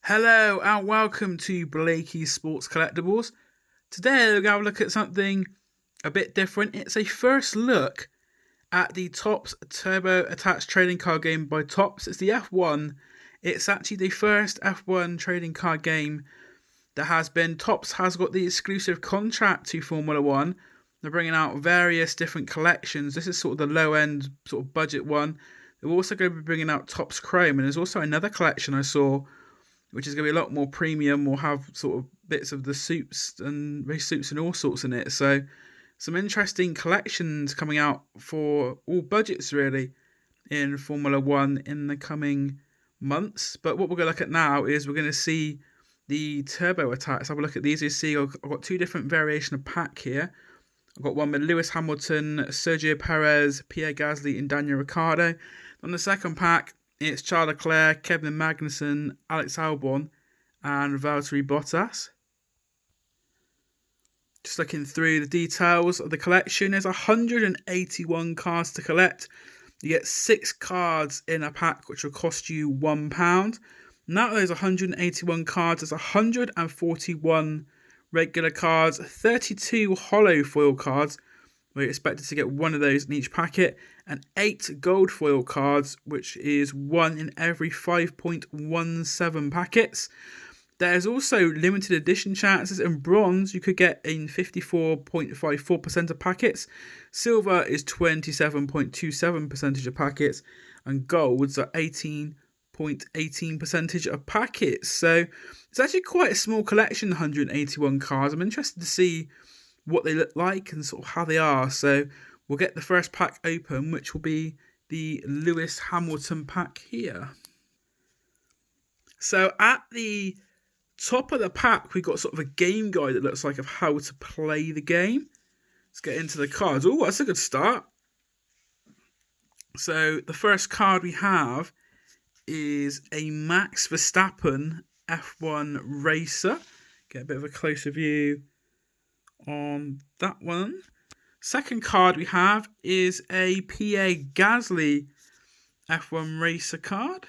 Hello and welcome to Blakey's Sports Collectibles. Today we're going to have a look at something a bit different. It's a first look at the Topps Turbo Attax trading card game by Topps. It's the F1. It's actually the first F1 trading card game that has been. Topps has got the exclusive contract to Formula One. They're bringing out various different collections. This is sort of the low end sort of budget one. They're also going to be bringing out Topps Chrome, and there's also another collection I saw which is going to be a lot more premium. Will have sort of bits of the suits and race suits and all sorts in it. So some interesting collections coming out for all budgets really in Formula One in the coming months. But what we're going to look at now is we're going to see the Turbo Attax. Have a look at these. You see I've got two different variation of pack here. I've got one with Lewis Hamilton, Sergio Perez, Pierre Gasly and Daniel Ricciardo. On the second pack, it's Charles Leclerc, Kevin Magnussen, Alex Albon, and Valtteri Bottas. Just looking through the details of the collection, there's 181 cards to collect. You get 6 cards in a pack, which will cost you £1. Now those 181 cards, there's 141 regular cards, 32 hollow foil cards. We're expected to get one of those in each packet, and 8 gold foil cards, which is one in every 5.17 packets. There's also limited edition chances. In bronze, you could get in 54.54% of packets. Silver is 27.27% of packets, and golds are 18.18% of packets. So it's actually quite a small collection, 181 cards. I'm interested to see what they look like and sort of how they are. So we'll get the first pack open, which will be the Lewis Hamilton pack here. So at the top of the pack, we've got sort of a game guide that looks like of how to play the game. Let's get into the cards. Oh, that's a good start. So the first card we have is a Max Verstappen F1 racer. Get a bit of a closer view on that one. Second card we have is a Pierre Gasly F1 racer card.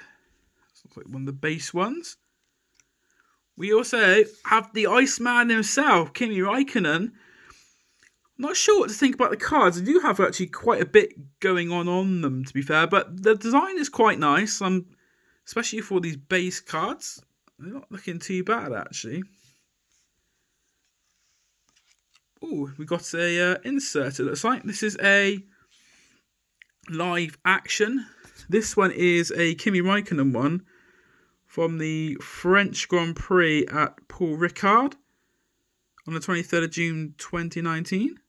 Looks like one of the base ones. We also have the Iceman himself, Kimi Räikkönen. I'm not sure what to think about the cards. They do have actually quite a bit going on them, to be fair, but the design is quite nice, especially for these base cards. They're not looking too bad, actually. Oh, we got a insert. It looks like this is a live action. This one is a Kimi Räikkönen one from the French Grand Prix at Paul Ricard on the 23rd of June 2019.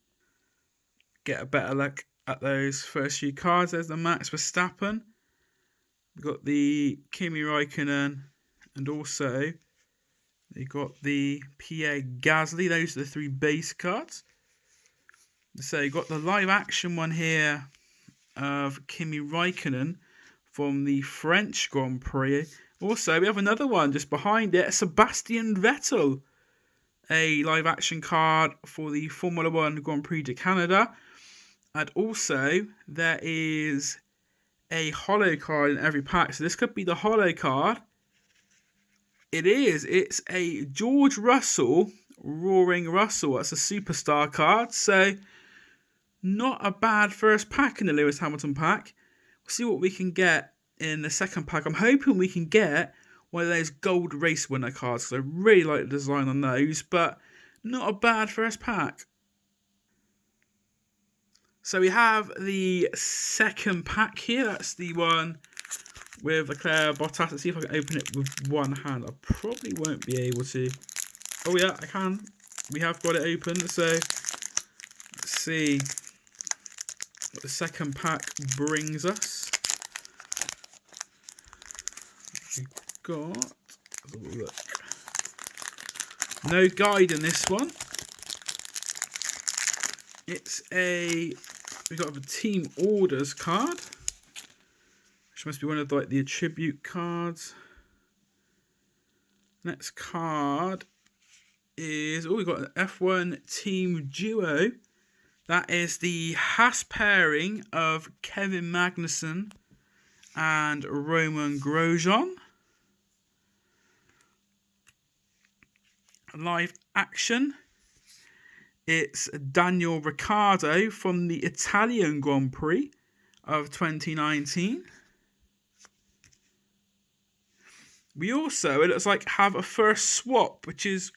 Get a better look at those first few cards. There's the Max Verstappen. We've got the Kimi Räikkönen, and also they got the Pierre Gasly. Those are the 3 base cards. So you got the live action one here of Kimi Räikkönen from the French Grand Prix. Also, we have another one just behind it, Sebastian Vettel. A live action card for the Formula One Grand Prix de Canada. And also, there is a hollow card in every pack. So this could be the hollow card. It is. It's a George Russell, Roaring Russell. That's a superstar card. So not a bad first pack in the Lewis Hamilton pack. We'll see what we can get in the second pack. I'm hoping we can get one of those gold race winner cards, because I really like the design on those, but not a bad first pack. So we have the second pack here. That's the one with Leclerc, Bottas. Let's see if I can open it with one hand. I probably won't be able to. Oh yeah, I can. We have got it open. So let's see what the second pack brings us. We've got, let's have a look. No guide in this one. We've got a team orders card, which must be one of the attribute cards. Next card is, we've got an F1 team duo. That is the Haas pairing of Kevin Magnussen and Roman Grosjean. live action. It's Daniel Ricciardo from the Italian Grand Prix of 2019. We also, it looks like, have a first swap, which is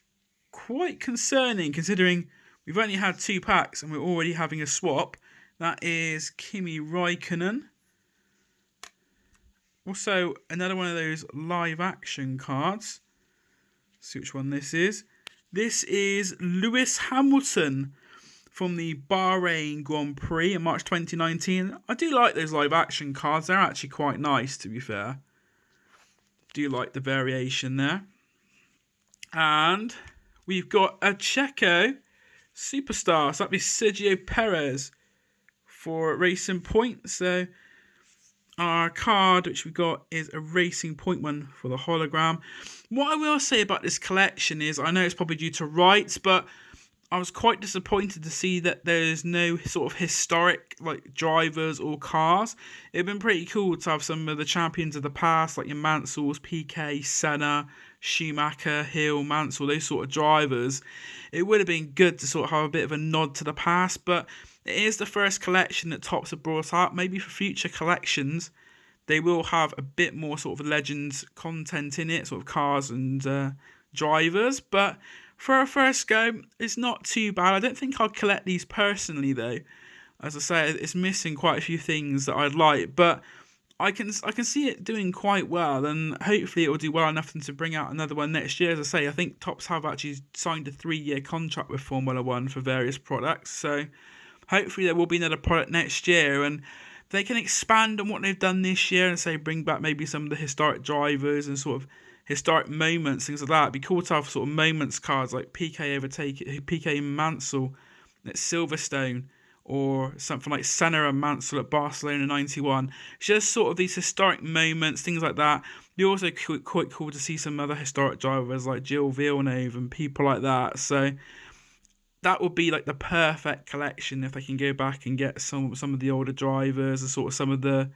quite concerning considering we've only had 2 packs and we're already having a swap. That is Kimi Raikkonen. Also, another one of those live action cards. Let's see which one this is. This is Lewis Hamilton from the Bahrain Grand Prix in March 2019. I do like those live action cards. They're actually quite nice, to be fair. Do like the variation there. And we've got a Checo superstar. So that'd be Sergio Perez for Racing Point. So our card, which we got, is a Racing Point one for the hologram. What I will say about this collection is, I know it's probably due to rights, but I was quite disappointed to see that there's no sort of historic like drivers or cars. It'd been pretty cool to have some of the champions of the past, like your Mansells, Piquet, Senna, Schumacher, Hill, Mansell, those sort of drivers. It would have been good to sort of have a bit of a nod to the past, but it is the first collection that Topps have brought out. Maybe for future collections, they will have a bit more sort of Legends content in it, sort of cars and drivers. But for a first go, it's not too bad. I don't think I'll collect these personally, though. As I say, it's missing quite a few things that I'd like, but I can see it doing quite well, and hopefully it will do well enough to bring out another one next year. As I say, I think Topps have actually signed a 3-year contract with Formula One for various products, so hopefully there will be another product next year, and they can expand on what they've done this year and say bring back maybe some of the historic drivers and sort of historic moments, things like that. It'd be cool to have sort of moments cards like Piquet and Mansell at Silverstone, or something like Senna and Mansell at Barcelona 91. It's just sort of these historic moments, things like that. It'd be also quite cool to see some other historic drivers like Gilles Villeneuve and people like that. So that would be like the perfect collection if they can go back and get some of the older drivers and sort of some of the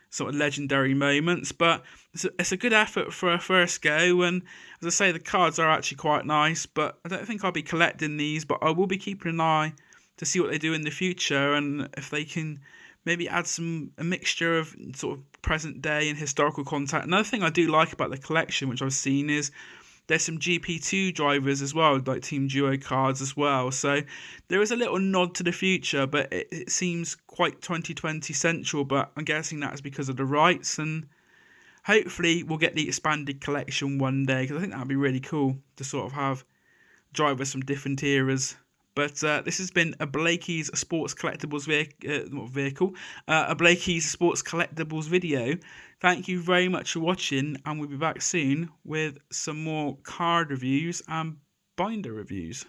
sort of legendary moments. But it's a good effort for a first go, and as I say, the cards are actually quite nice, but I don't think I'll be collecting these, but I will be keeping an eye to see what they do in the future, and if they can maybe add a mixture of sort of present day and historical content. Another thing I do like about the collection, which I've seen, is there's some GP2 drivers as well, like Team Duo cards as well. So there is a little nod to the future, but it seems quite 2020 central, but I'm guessing that's because of the rights, and hopefully we'll get the expanded collection one day, because I think that would be really cool to sort of have drivers from different eras. But this has been a Blakey's Sports Collectibles a Blakey's Sports Collectibles video. Thank you very much for watching, and we'll be back soon with some more card reviews and binder reviews.